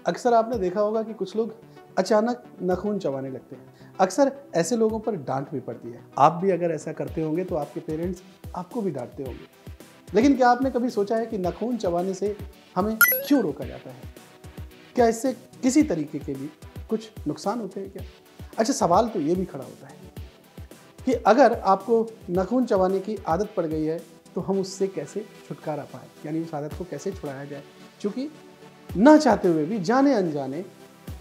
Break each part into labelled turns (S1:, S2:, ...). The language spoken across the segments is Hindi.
S1: अक्सर आपने देखा होगा कि कुछ लोग अचानक नाखून चबाने लगते हैं। अक्सर ऐसे लोगों पर डांट भी पड़ती है। आप भी अगर ऐसा करते होंगे तो आपके पेरेंट्स आपको भी डांटते होंगे। लेकिन क्या आपने कभी सोचा है कि नाखून चबाने से हमें क्यों रोका जाता है? क्या इससे किसी तरीके के भी कुछ नुकसान होते हैं क्या? अच्छा, सवाल तो ये भी खड़ा होता है कि अगर आपको नाखून चबाने की आदत पड़ गई है तो हम उससे कैसे छुटकारा पाएं, यानी उस आदत को कैसे छुड़ाया जाए, क्योंकि ना चाहते हुए भी जाने अनजाने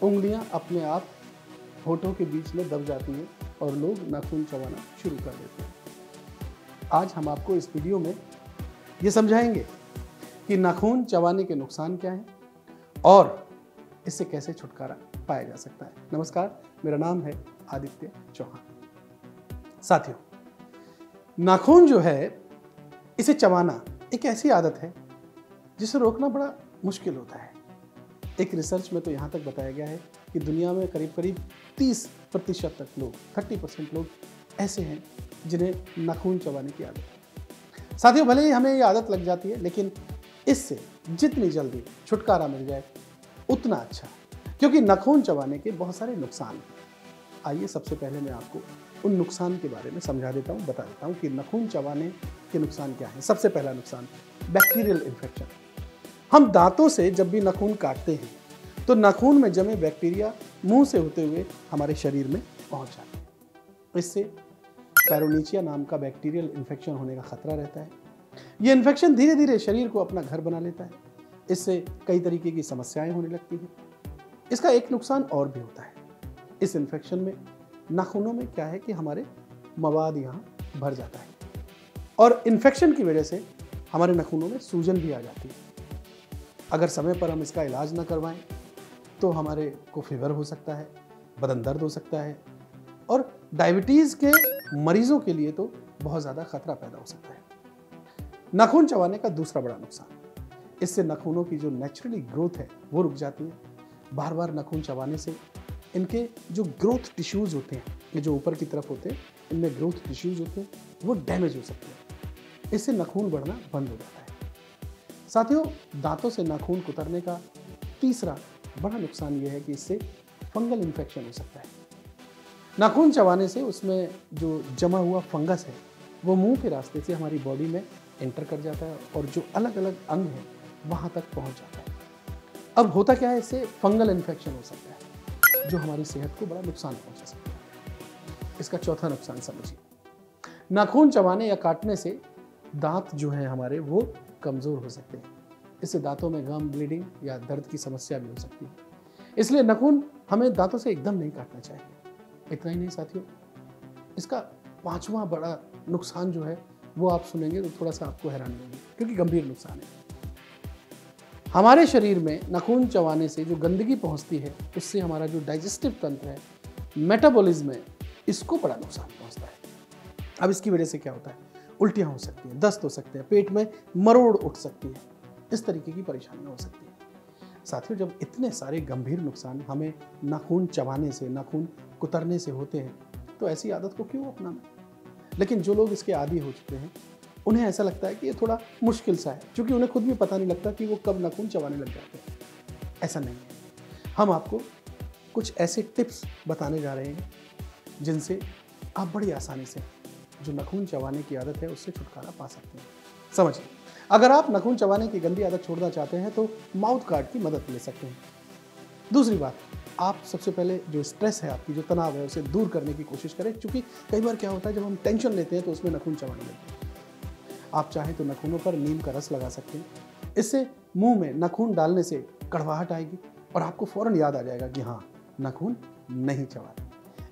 S1: उंगलियां अपने आप होठों के बीच में दब जाती हैं और लोग नाखून चबाना शुरू कर देते हैं। आज हम आपको इस वीडियो में ये समझाएंगे कि नाखून चबाने के नुकसान क्या हैं और इससे कैसे छुटकारा पाया जा सकता है। नमस्कार, मेरा नाम है आदित्य चौहान। साथियों, नाखून जो है इसे चबाना एक ऐसी आदत है जिसे रोकना बड़ा मुश्किल होता है। एक रिसर्च में तो यहाँ तक बताया गया है कि दुनिया में करीब करीब 30% तक लोग 30% लोग ऐसे हैं जिन्हें नाखून चबाने की आदत है। साथियों, भले ही हमें ये आदत लग जाती है, लेकिन इससे जितनी जल्दी छुटकारा मिल जाए उतना अच्छा, क्योंकि नाखून चबाने के बहुत सारे नुकसान हैं। आइए सबसे पहले मैं आपको उन नुकसान के बारे में समझा देता हूँ, बता देता हूँ कि नाखून चबाने के नुकसान क्या हैं। सबसे पहला नुकसान, बैक्टीरियल इन्फेक्शन। हम दांतों से जब भी नाखून काटते हैं तो नाखून में जमे बैक्टीरिया मुंह से होते हुए हमारे शरीर में पहुंच जाते हैं। इससे पैरोनीचिया नाम का बैक्टीरियल इन्फेक्शन होने का खतरा रहता है। यह इन्फेक्शन धीरे धीरे शरीर को अपना घर बना लेता है। इससे कई तरीके की समस्याएं होने लगती हैं। इसका एक नुकसान और भी होता है। इस इन्फेक्शन में नाखूनों में क्या है कि हमारे मवाद यहाँ भर जाता है और इन्फेक्शन की वजह से हमारे नाखूनों में सूजन भी आ जाती है। अगर समय पर हम इसका इलाज ना करवाएं तो हमारे को फीवर हो सकता है, बदन दर्द हो सकता है और डायबिटीज़ के मरीजों के लिए तो बहुत ज़्यादा खतरा पैदा हो सकता है। नाखून चबाने का दूसरा बड़ा नुकसान, इससे नाखूनों की जो नेचुरली ग्रोथ है वो रुक जाती है। बार बार नाखून चबाने से इनके जो ग्रोथ टिश्यूज़ होते हैं, ये जो ऊपर की तरफ होते हैं, इनमें ग्रोथ टिश्यूज़ होते हैं, वो डैमेज हो सकते हैं। इससे नाखून बढ़ना बंद हो जाता है। साथियों, दांतों से नाखून कुतरने का तीसरा बड़ा नुकसान यह है कि इससे फंगल इन्फेक्शन हो सकता है। नाखून चबाने से उसमें जो जमा हुआ फंगस है वो मुंह के रास्ते से हमारी बॉडी में एंटर कर जाता है और जो अलग अलग अंग हैं वहाँ तक पहुँच जाता है। अब होता क्या है, इससे फंगल इन्फेक्शन हो सकता है जो हमारी सेहत को बड़ा नुकसान पहुँचा सकता है। इसका चौथा नुकसान समझिए, नाखून चबाने या काटने से दांत जो है हमारे वो कमज़ोर हो सकते हैं। इससे दांतों में गम, ब्लीडिंग या दर्द की समस्या भी हो सकती है। इसलिए नाखून हमें दांतों से एकदम नहीं काटना चाहिए। इतना ही नहीं साथियों, इसका पांचवा बड़ा नुकसान जो है वो आप सुनेंगे तो थोड़ा सा आपको हैरानी होगी, क्योंकि गंभीर नुकसान है। हमारे शरीर में नाखून चबाने से जो गंदगी पहुंचती है उससे हमारा जो डाइजेस्टिव तंत्र है, मेटाबॉलिज्म है, इसको बड़ा नुकसान पहुंचता है। अब इसकी वजह से क्या होता है, उल्टियाँ हो सकती हैं, दस्त हो सकते हैं, पेट में मरोड़ उठ सकती है, इस तरीके की परेशानियाँ हो सकती हैं। साथियों, जब इतने सारे गंभीर नुकसान हमें नाखून चबाने से, नाखून कुतरने से होते हैं तो ऐसी आदत को क्यों अपनाना। लेकिन जो लोग इसके आदी हो चुके हैं उन्हें ऐसा लगता है कि ये थोड़ा मुश्किल सा है, क्योंकि उन्हें खुद भी पता नहीं लगता कि वो कब नाखून चबाने लग जाते हैं। ऐसा नहीं है। हम आपको कुछ ऐसे टिप्स बताने जा रहे हैं जिनसे आप बड़ी आसानी से जो नाखून चबाने की आदत है उससे छुटकारा पा सकते हैं। समझिए, अगर आप नाखून चबाने की गंदी आदत छोड़ना चाहते हैं तो माउथ गार्ड की मदद ले सकते हैं। दूसरी बात, आप सबसे पहले जो स्ट्रेस है, आपकी जो तनाव है, उसे दूर करने की कोशिश करें, क्योंकि कई बार क्या होता है जब हम टेंशन लेते हैं तो उसमें नाखून चबाने लगते हैं। आप चाहें तो नाखूनों पर नीम का रस लगा सकते हैं। इससे मुंह में नाखून डालने से कड़वाहट आएगी और आपको फौरन याद आ जाएगा कि हाँ, नाखून नहीं चबाना।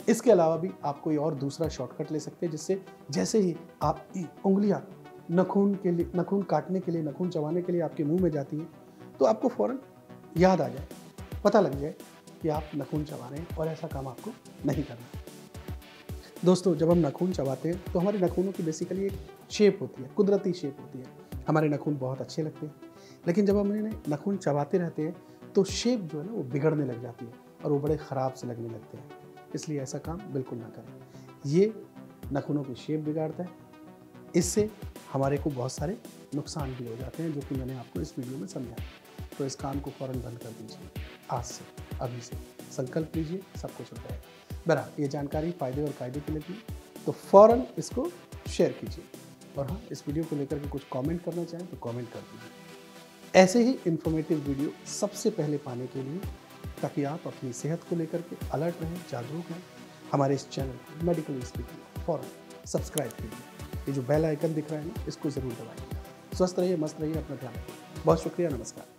S1: इसके अलावा भी आप कोई और दूसरा शॉर्टकट ले सकते हैं, जिससे जैसे ही आपकी उंगलियां नाखून काटने के लिए, नाखून चबाने के लिए आपके मुंह में जाती हैं तो आपको फौरन याद आ जाए, पता लग जाए कि आप नाखून चबा रहे हैं और ऐसा काम आपको नहीं करना। दोस्तों, जब हम नाखून चबाते हैं तो हमारे नाखूनों की बेसिकली एक शेप होती है, कुदरती शेप होती है। हमारे नाखून बहुत अच्छे लगते हैं, लेकिन जब हम इन्हें नाखून चबाते रहते हैं तो शेप जो है ना वो बिगड़ने लग जाती है और वो बड़े ख़राब से लगने लगते हैं। इसलिए ऐसा काम बिल्कुल ना करें। ये नाखूनों की शेप बिगाड़ता है। इससे हमारे को बहुत सारे नुकसान भी हो जाते हैं, जो कि मैंने आपको इस वीडियो में समझाया। तो इस काम को फ़ौरन बंद कर दीजिए। आज से, अभी से संकल्प लीजिए, सब कुछ हो जाएगा। बहरहाल ये जानकारी फ़ायदे और कायदे की लगी तो फ़ौरन इसको शेयर कीजिए, और हाँ, इस वीडियो को लेकर के कुछ कमेंट करना चाहें तो कमेंट कर दीजिए। ऐसे ही इन्फॉर्मेटिव वीडियो सबसे पहले पाने के लिए, ताकि आप अपनी सेहत को लेकर के अलर्ट रहें, जागरूक रहें, हमारे इस चैनल मेडिकल स्पीकिंग फ़ौरन सब्सक्राइब कीजिए। ये जो बेल आइकन दिख रहा है ना, इसको ज़रूर दबाइए। स्वस्थ रहिए, मस्त रहिए, अपना ध्यान रखिए। बहुत शुक्रिया, नमस्कार।